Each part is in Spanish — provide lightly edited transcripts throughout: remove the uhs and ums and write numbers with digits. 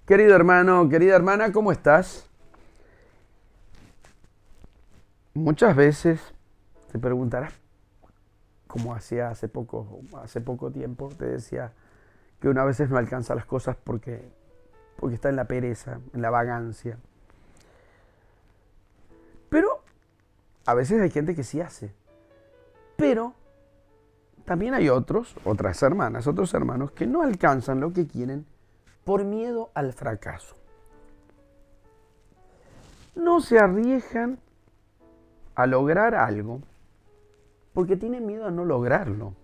Querido hermano, querida hermana, ¿cómo estás? Muchas veces te preguntarás, como hacía hace poco tiempo, te decía que una veces no alcanza las cosas porque está en la pereza, en la vagancia. Pero a veces hay gente que sí hace. Pero también hay otras hermanas, otros hermanos que no alcanzan lo que quieren por miedo al fracaso. No se arriesgan a lograr algo porque tienen miedo a no lograrlo.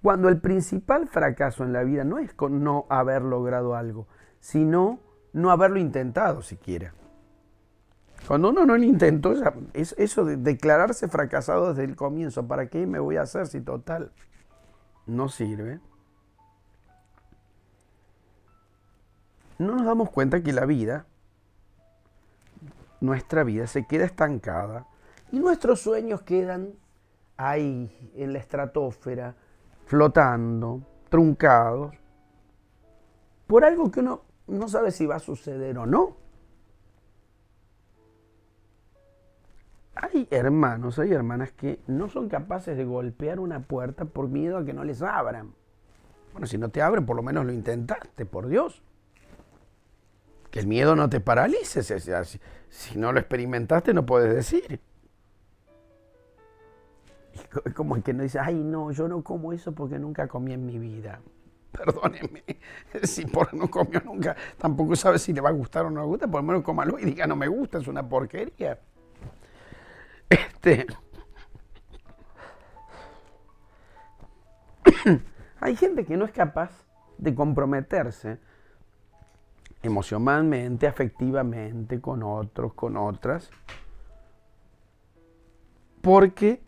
Cuando el principal fracaso en la vida no es con no haber logrado algo, sino no haberlo intentado siquiera. Cuando uno no lo intentó, es eso de declararse fracasado desde el comienzo. ¿Para qué me voy a hacer si total no sirve? No nos damos cuenta que la vida, nuestra vida, se queda estancada y nuestros sueños quedan ahí en la estratosfera, flotando, truncados, por algo que uno no sabe si va a suceder o no. Hay hermanos, hay hermanas que no son capaces de golpear una puerta por miedo a que no les abran. Bueno, si no te abren, por lo menos lo intentaste, por Dios. Que el miedo no te paralice. Si no lo experimentaste, no puedes decir. Como el que no dice, ay, no, yo no como eso porque nunca comí en mi vida. Perdónenme, si por no comió nunca, tampoco sabe si le va a gustar o no le gusta, por lo menos cómalo y diga, no me gusta, es una porquería. Hay gente que no es capaz de comprometerse emocionalmente, afectivamente, con otros, con otras, porque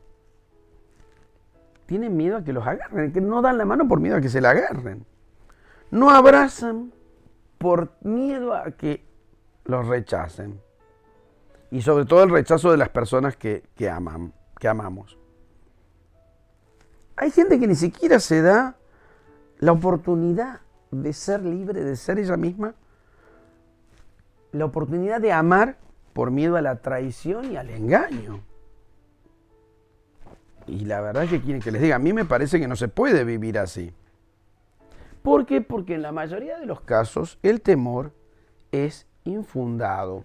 tienen miedo a que los agarren, que no dan la mano por miedo a que se la agarren. No abrazan por miedo a que los rechacen. Y sobre todo el rechazo de las personas que amamos. Hay gente que ni siquiera se da la oportunidad de ser libre, de ser ella misma, la oportunidad de amar por miedo a la traición y al engaño. Y la verdad es que quieren que les diga, a mí me parece que no se puede vivir así. ¿Por qué? Porque en la mayoría de los casos el temor es infundado.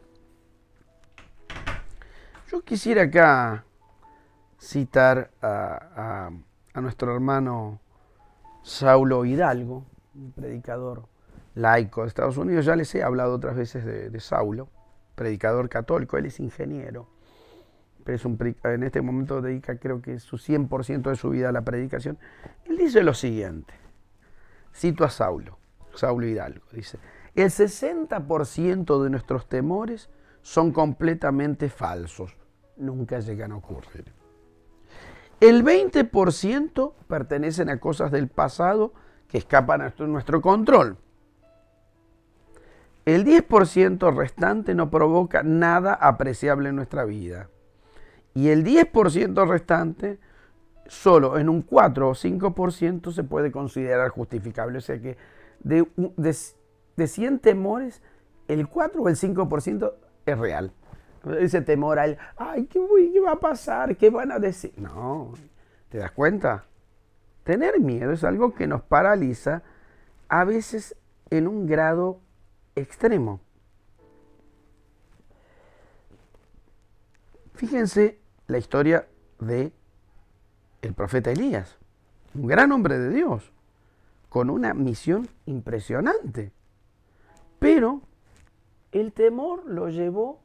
Yo quisiera acá citar a nuestro hermano Saulo Hidalgo, un predicador laico de Estados Unidos. Ya les he hablado otras veces de Saulo, predicador católico. Él es ingeniero, pero en este momento dedica creo que su 100% de su vida a la predicación. Él dice lo siguiente, cito a Saulo Hidalgo, dice, el 60% de nuestros temores son completamente falsos, nunca llegan a ocurrir. El 20% pertenecen a cosas del pasado que escapan a nuestro control. El 10% restante no provoca nada apreciable en nuestra vida. Y el 10% restante, solo en un 4 o 5% se puede considerar justificable. O sea que de 100 temores, el 4 o el 5% es real. Ese temor al, ay, ¿qué va a pasar? ¿Qué van a decir? No, ¿te das cuenta? Tener miedo es algo que nos paraliza, a veces en un grado extremo. Fíjense la historia de el profeta Elías, un gran hombre de Dios, con una misión impresionante. Pero el temor lo llevó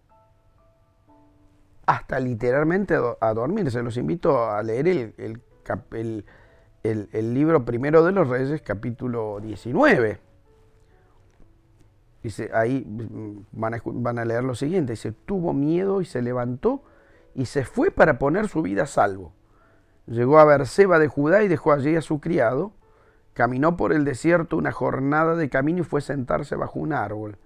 hasta literalmente a dormir. Se los invito a leer el libro Primero de los Reyes, capítulo 19. Dice, ahí van a leer lo siguiente. Dice, tuvo miedo y se levantó y se fue para poner su vida a salvo. Llegó a Berseba de Judá y dejó allí a su criado. Caminó por el desierto una jornada de camino y fue a sentarse bajo un árbol.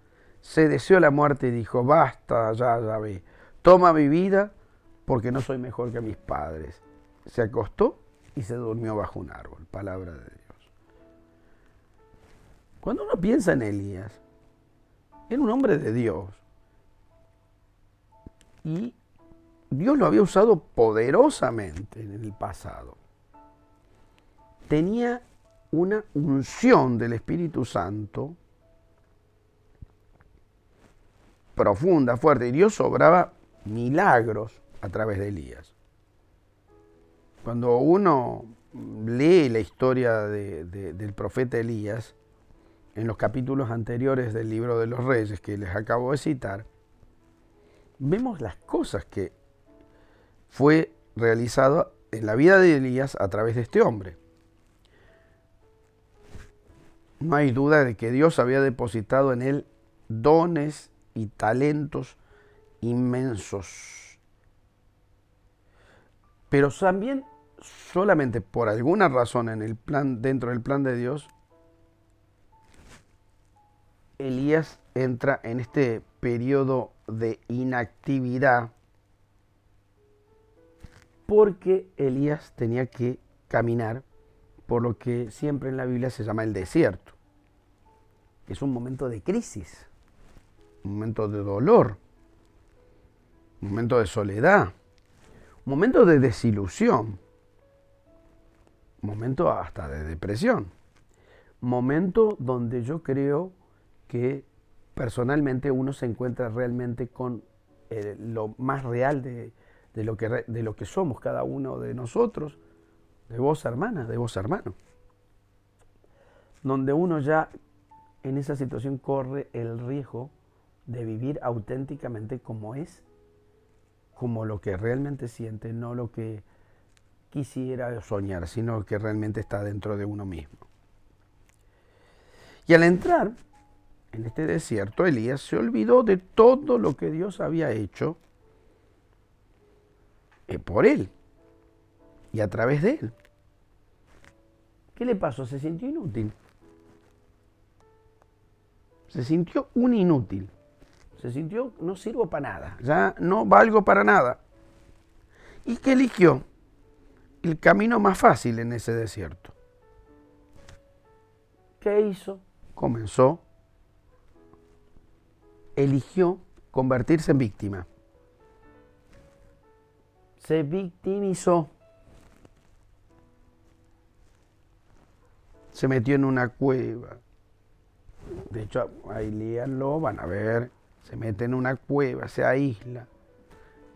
Se deseó la muerte y dijo, basta, ya ve, toma mi vida porque no soy mejor que mis padres. Se acostó y se durmió bajo un árbol. Palabra de Dios. Cuando uno piensa en Elías, Era un hombre de Dios. Y Dios lo había usado poderosamente en el pasado. Tenía una unción del Espíritu Santo profunda, fuerte, y Dios obraba milagros a través de Elías. Cuando uno lee la historia del profeta Elías, en los capítulos anteriores del libro de los Reyes que les acabo de citar, vemos las cosas que fue realizado en la vida de Elías a través de este hombre. No hay duda de que Dios había depositado en él dones y talentos inmensos. Pero también, solamente por alguna razón dentro del plan de Dios, Elías entra en este periodo de inactividad porque Elías tenía que caminar por lo que siempre en la Biblia se llama el desierto. Es un momento de crisis, un momento de dolor, un momento de soledad, un momento de desilusión, un momento hasta de depresión, un momento donde yo creo que personalmente uno se encuentra realmente con lo más real de lo que somos cada uno de nosotros, de vos hermana, de vos hermano, donde uno ya en esa situación corre el riesgo de vivir auténticamente como es, como lo que realmente siente, no lo que quisiera soñar, sino lo que realmente está dentro de uno mismo. Y al entrar en este desierto, Elías se olvidó de todo lo que Dios había hecho por él y a través de él. ¿Qué le pasó? Se sintió inútil. Se sintió un inútil. Se sintió, no sirvo para nada, ya no valgo para nada. ¿Y qué eligió? El camino más fácil en ese desierto. ¿Qué hizo? Eligió convertirse en víctima. Se victimizó. Se metió en una cueva. De hecho, ahí léanlo, van a ver. Se mete en una cueva, se aísla.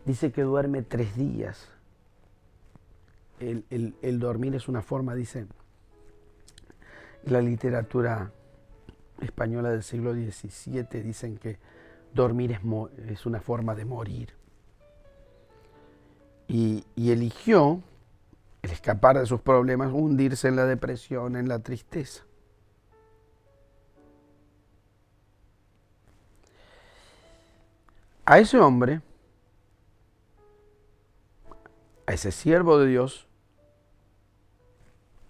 Dice que duerme 3 días. El dormir es una forma, dice la literatura española del siglo XVII, dicen que dormir es una forma de morir. Y eligió el escapar de sus problemas, hundirse en la depresión, en la tristeza. A ese hombre, a ese siervo de Dios,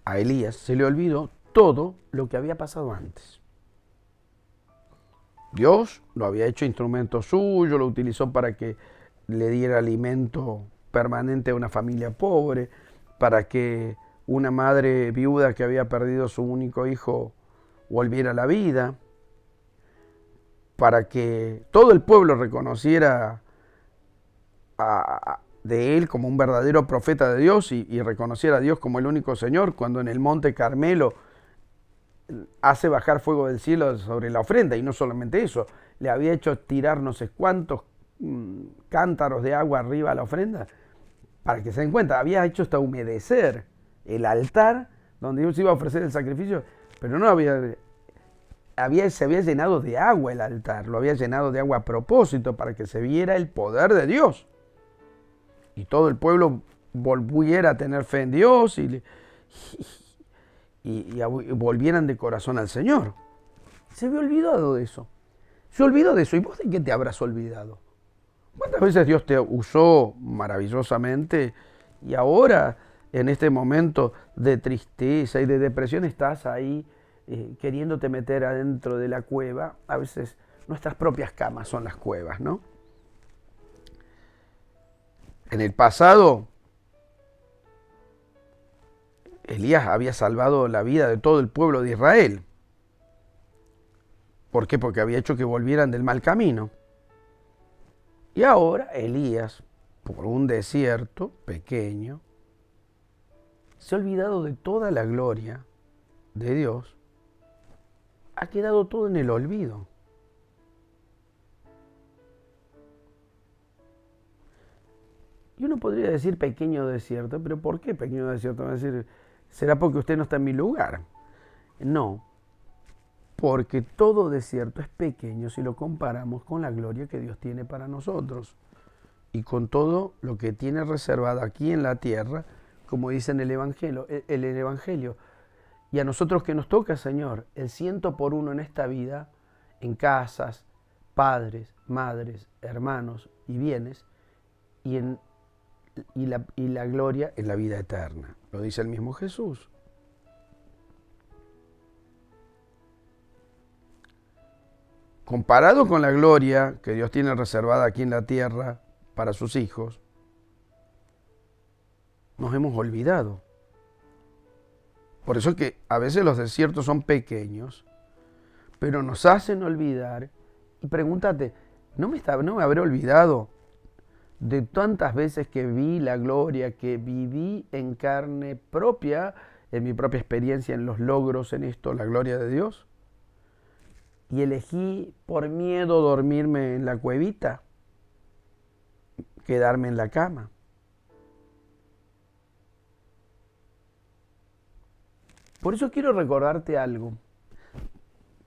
a Elías, se le olvidó todo lo que había pasado antes. Dios lo había hecho instrumento suyo, lo utilizó para que le diera alimento permanente a una familia pobre, para que una madre viuda que había perdido a su único hijo volviera a la vida, para que todo el pueblo reconociera de él como un verdadero profeta de Dios y reconociera a Dios como el único Señor, cuando en el monte Carmelo hace bajar fuego del cielo sobre la ofrenda. Y no solamente eso, le había hecho tirar no sé cuántos cántaros de agua arriba a la ofrenda, para que se den cuenta, había hecho hasta humedecer el altar donde Dios iba a ofrecer el sacrificio, pero no se había llenado de agua el altar, lo había llenado de agua a propósito para que se viera el poder de Dios y todo el pueblo volviera a tener fe en Dios y volvieran de corazón al Señor. Se había olvidado de eso. Se olvidó de eso. ¿Y vos de qué te habrás olvidado? ¿Cuántas veces Dios te usó maravillosamente y ahora, en este momento de tristeza y de depresión, estás ahí queriéndote meter adentro de la cueva? A veces nuestras propias camas son las cuevas, ¿no? En el pasado, Elías había salvado la vida de todo el pueblo de Israel. ¿Por qué? Porque había hecho que volvieran del mal camino. Y ahora Elías, por un desierto pequeño, se ha olvidado de toda la gloria de Dios. Ha quedado todo en el olvido. Y uno podría decir pequeño desierto, pero ¿por qué pequeño desierto? Va a decir, ¿será porque usted no está en mi lugar? No, porque todo desierto es pequeño si lo comparamos con la gloria que Dios tiene para nosotros y con todo lo que tiene reservado aquí en la tierra, como dice en el Evangelio. Y a nosotros que nos toca, Señor, el 100 por 1 en esta vida, en casas, padres, madres, hermanos y bienes, y la gloria en la vida eterna. Lo dice el mismo Jesús. Comparado con la gloria que Dios tiene reservada aquí en la tierra para sus hijos, nos hemos olvidado. Por eso es que a veces los desiertos son pequeños, pero nos hacen olvidar. Y pregúntate, ¿no me habré olvidado de tantas veces que vi la gloria, que viví en carne propia, en mi propia experiencia, en los logros, en esto, la gloria de Dios? Y elegí por miedo dormirme en la cuevita, quedarme en la cama. Por eso quiero recordarte algo.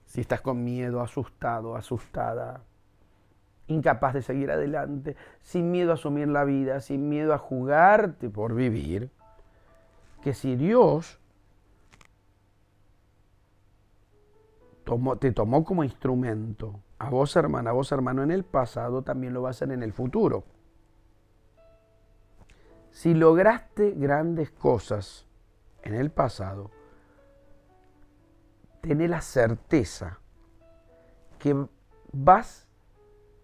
Si estás con miedo, asustado, asustada, incapaz de seguir adelante, sin miedo a asumir la vida, sin miedo a jugarte por vivir, que si Dios te tomó como instrumento, a vos hermano en el pasado, también lo va a hacer en el futuro. Si lograste grandes cosas en el pasado, tené la certeza que vas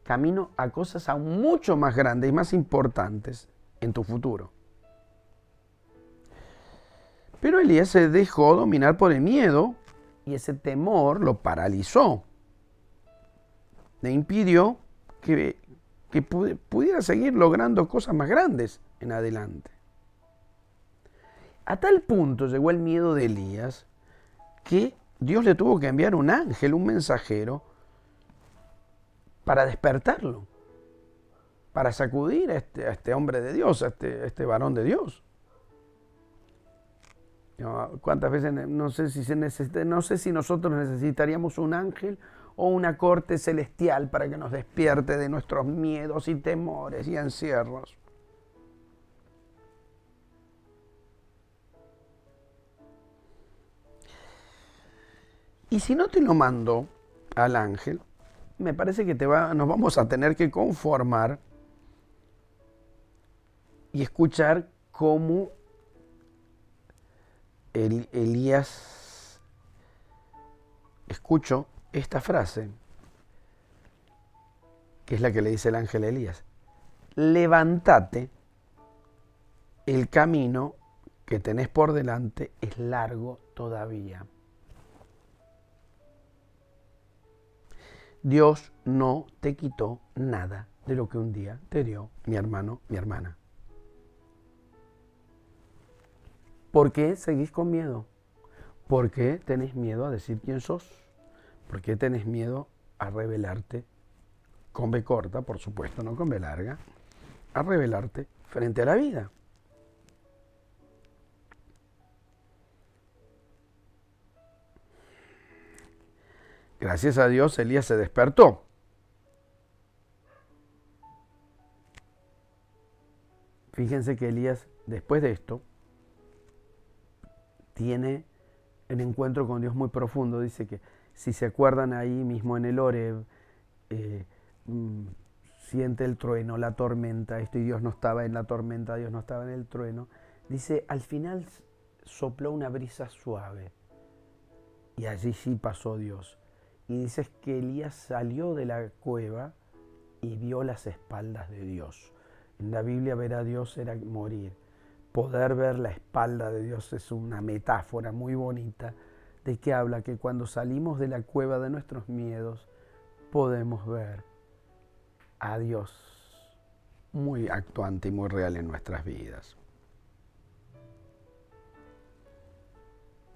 camino a cosas aún mucho más grandes y más importantes en tu futuro. Pero Elías se dejó dominar por el miedo y ese temor lo paralizó. Le impidió que pudiera seguir logrando cosas más grandes en adelante. A tal punto llegó el miedo de Elías que Dios le tuvo que enviar un ángel, un mensajero, para despertarlo, para sacudir a este hombre de Dios, a este varón de Dios. ¿Cuántas veces? No sé si nosotros necesitaríamos un ángel o una corte celestial para que nos despierte de nuestros miedos y temores y encierros. Y si no te lo mando al ángel, me parece que nos vamos a tener que conformar y escuchar cómo Elías, escucho esta frase, que es la que le dice el ángel a Elías: levántate, el camino que tenés por delante es largo todavía. Dios no te quitó nada de lo que un día te dio mi hermano, mi hermana. ¿Por qué seguís con miedo? ¿Por qué tenés miedo a decir quién sos? ¿Por qué tenés miedo a revelarte, con B corta, por supuesto, no con B larga, a revelarte frente a la vida? Gracias a Dios, Elías se despertó. Fíjense que Elías, después de esto, tiene un encuentro con Dios muy profundo. Dice que, si se acuerdan, ahí mismo en el Horeb, siente el trueno, la tormenta, y Dios no estaba en la tormenta, Dios no estaba en el trueno. Dice, al final sopló una brisa suave, y allí sí pasó Dios. Y dices que Elías salió de la cueva y vio las espaldas de Dios. En la Biblia ver a Dios era morir. Poder ver la espalda de Dios es una metáfora muy bonita ¿De qué habla? Que cuando salimos de la cueva de nuestros miedos, podemos ver a Dios muy actuante y muy real en nuestras vidas.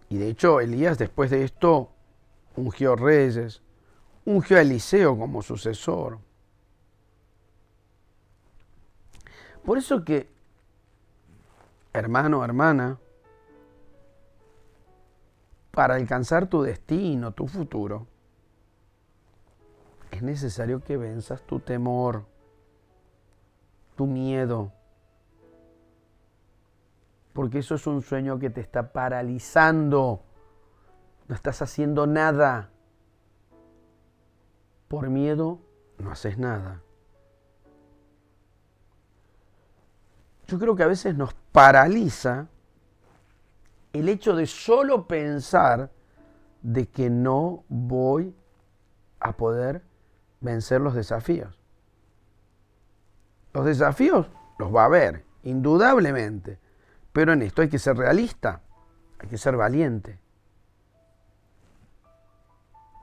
Y de hecho, Elías después de esto ungió reyes, ungió a Eliseo como sucesor. Por eso que, hermano, hermana, para alcanzar tu destino, tu futuro, es necesario que venzas tu temor, tu miedo, porque eso es un sueño que te está paralizando. No estás haciendo nada. Por miedo no haces nada. Yo creo que a veces nos paraliza el hecho de solo pensar de que no voy a poder vencer los desafíos. Los desafíos los va a haber, indudablemente. Pero en esto hay que ser realista, hay que ser valiente.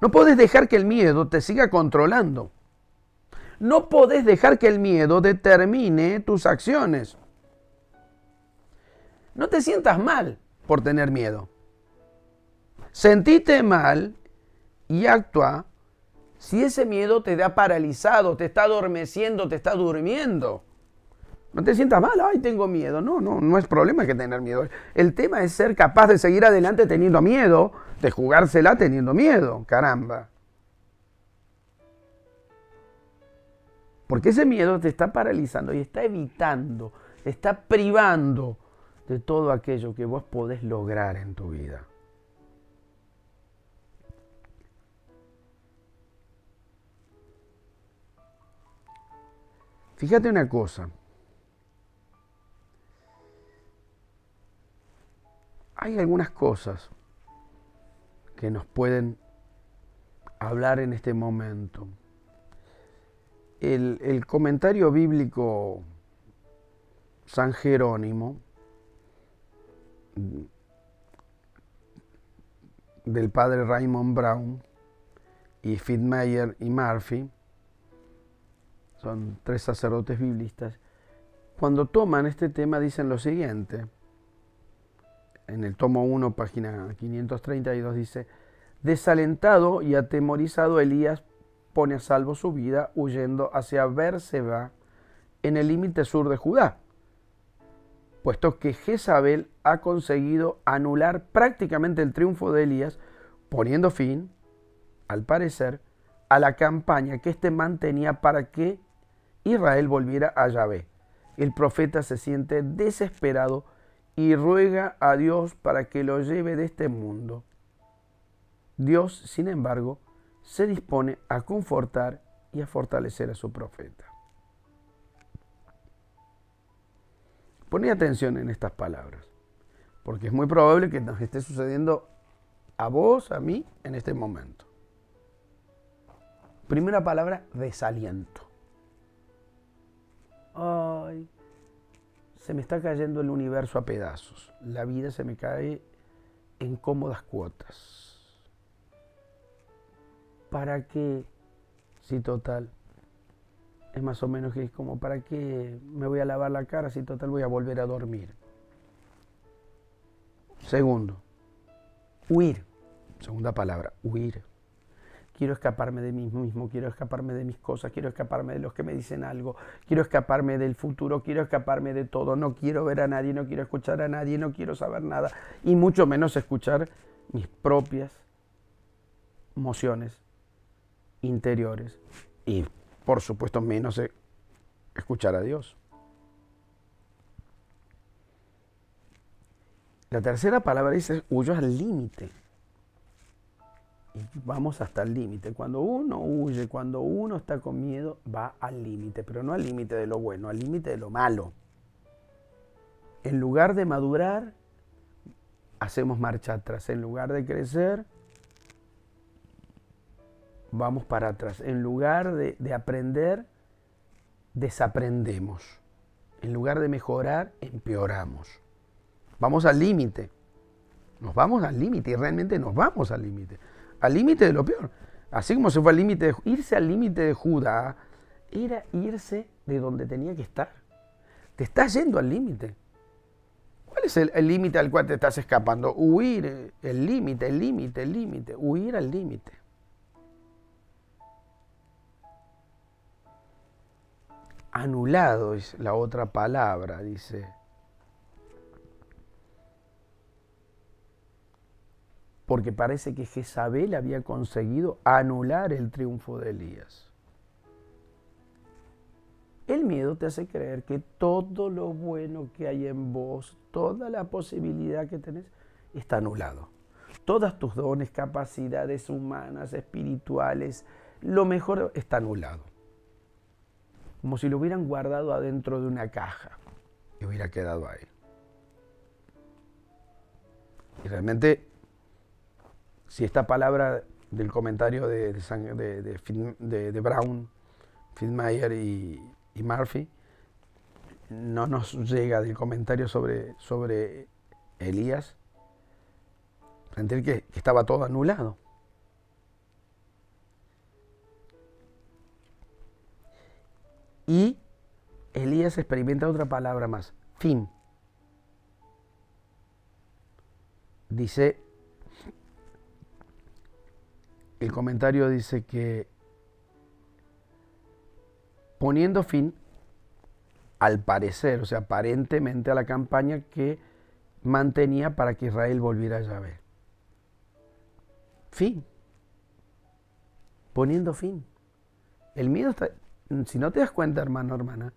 No podés dejar que el miedo te siga controlando. No podés dejar que el miedo determine tus acciones. No te sientas mal por tener miedo. Sentite mal y actúa si ese miedo te da paralizado, te está adormeciendo, te está durmiendo. No te sientas mal, ay, tengo miedo. No es problema que tener miedo. El tema es ser capaz de seguir adelante teniendo miedo, de jugársela teniendo miedo, caramba. Porque ese miedo te está paralizando y está evitando, te está privando de todo aquello que vos podés lograr en tu vida. Fíjate una cosa. Hay algunas cosas que nos pueden hablar en este momento. El comentario bíblico San Jerónimo del padre Raymond Brown y Fitzmayer y Murphy, son 3 sacerdotes biblistas, cuando toman este tema dicen lo siguiente. En el tomo 1, página 532, dice: desalentado y atemorizado, Elías pone a salvo su vida huyendo hacia Beerseba, en el límite sur de Judá, puesto que Jezabel ha conseguido anular prácticamente el triunfo de Elías, poniendo fin, al parecer, a la campaña que éste mantenía para que Israel volviera a Yahvé. El profeta se siente desesperado y ruega a Dios para que lo lleve de este mundo. Dios, sin embargo, se dispone a confortar y a fortalecer a su profeta. Poné atención en estas palabras, porque es muy probable que nos esté sucediendo a vos, a mí, en este momento. Primera palabra, desaliento. Ay, se me está cayendo el universo a pedazos. La vida se me cae en cómodas cuotas. ¿Para qué? Si total, es más o menos que es como, ¿para qué me voy a lavar la cara si total voy a volver a dormir? Segundo, huir. Segunda palabra, huir. Quiero escaparme de mí mismo, quiero escaparme de mis cosas, quiero escaparme de los que me dicen algo, quiero escaparme del futuro, quiero escaparme de todo, no quiero ver a nadie, no quiero escuchar a nadie, no quiero saber nada, y mucho menos escuchar mis propias emociones interiores, y por supuesto menos escuchar a Dios. La tercera palabra dice, huyo al límite. Y vamos hasta el límite. Cuando uno huye, cuando uno está con miedo, va al límite, pero no al límite de lo bueno, al límite de lo malo. En lugar de madurar, hacemos marcha atrás. En lugar de crecer, vamos para atrás. En lugar de aprender, desaprendemos. En lugar de mejorar, empeoramos. Vamos al límite. Nos vamos al límite y realmente nos vamos al límite. Al límite de lo peor. Así como se fue al límite, irse al límite de Judá era irse de donde tenía que estar. Te estás yendo al límite. ¿Cuál es el límite al cual te estás escapando? Huir, el límite, el límite, el límite. Huir al límite. Anulado es la otra palabra, dice. Porque parece que Jezabel había conseguido anular el triunfo de Elías. El miedo te hace creer que todo lo bueno que hay en vos, toda la posibilidad que tenés, está anulado. Todas tus dones, capacidades humanas, espirituales, lo mejor está anulado. Como si lo hubieran guardado adentro de una caja y hubiera quedado ahí. Y realmente, si esta palabra del comentario de Brown, Fitzmayer y Murphy no nos llega del comentario sobre Elías, sentir que estaba todo anulado. Y Elías experimenta otra palabra más, fin. Dice, el comentario dice que poniendo fin, al parecer, o sea, aparentemente a la campaña que mantenía para que Israel volviera a Yahvé. Fin. Poniendo fin. El miedo está, si no te das cuenta, hermano, hermana,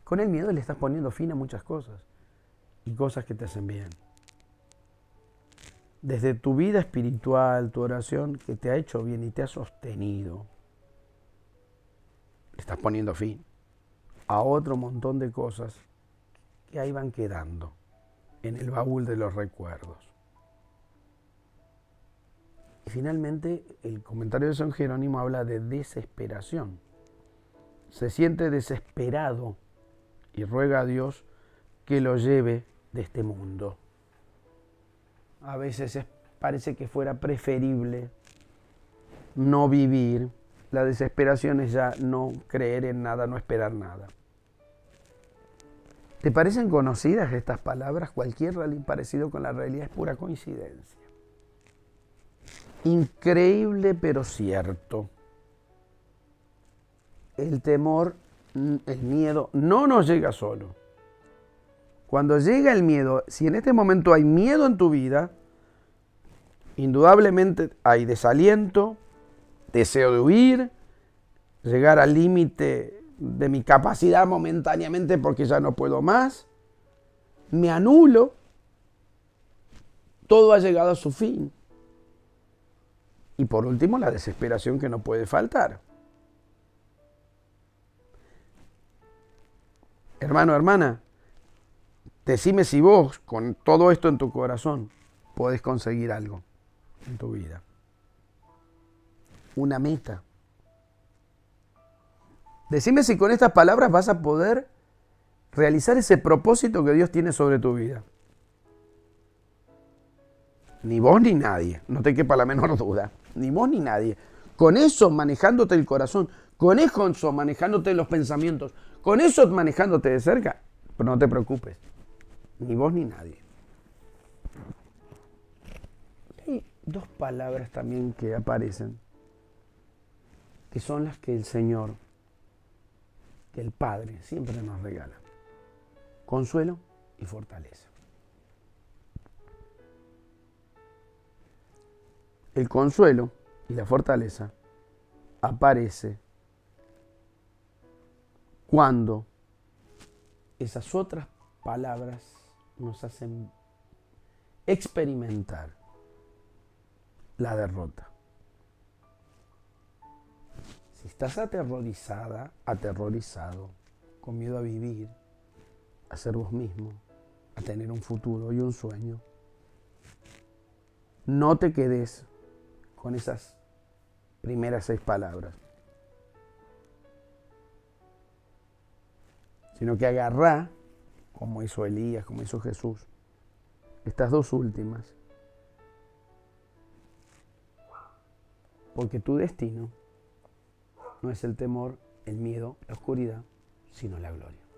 con el miedo le estás poniendo fin a muchas cosas y cosas que te hacen bien. Desde tu vida espiritual, tu oración, que te ha hecho bien y te ha sostenido, le estás poniendo fin a otro montón de cosas que ahí van quedando en el baúl de los recuerdos. Y finalmente, el comentario de San Jerónimo habla de desesperación. Se siente desesperado y ruega a Dios que lo lleve de este mundo. A veces parece que fuera preferible no vivir. La desesperación es ya no creer en nada, no esperar nada. ¿Te parecen conocidas estas palabras? Cualquier parecido con la realidad es pura coincidencia. Increíble pero cierto. El temor, el miedo, no nos llega solo. Cuando llega el miedo, si en este momento hay miedo en tu vida, indudablemente hay desaliento, deseo de huir, llegar al límite de mi capacidad momentáneamente porque ya no puedo más, me anulo, todo ha llegado a su fin. Y por último, la desesperación que no puede faltar. Hermano, hermana, decime si vos, con todo esto en tu corazón, podés conseguir algo en tu vida. Una meta. Decime si con estas palabras vas a poder realizar ese propósito que Dios tiene sobre tu vida. Ni vos ni nadie, no te quepa la menor duda. Ni vos ni nadie. Con eso manejándote el corazón, con eso manejándote los pensamientos, con eso manejándote de cerca, pero no te preocupes. Ni vos ni nadie. Hay dos palabras también que aparecen, que son las que el Señor, que el Padre siempre nos regala. Consuelo y fortaleza. El consuelo y la fortaleza aparece cuando esas otras palabras nos hacen experimentar la derrota. Si estás aterrorizada, aterrorizado, con miedo a vivir, a ser vos mismo, a tener un futuro y un sueño, no te quedes con esas primeras 6 palabras, sino que agarrá, como hizo Elías, como hizo Jesús, estas 2 últimas porque tu destino no es el temor, el miedo, la oscuridad, sino la gloria.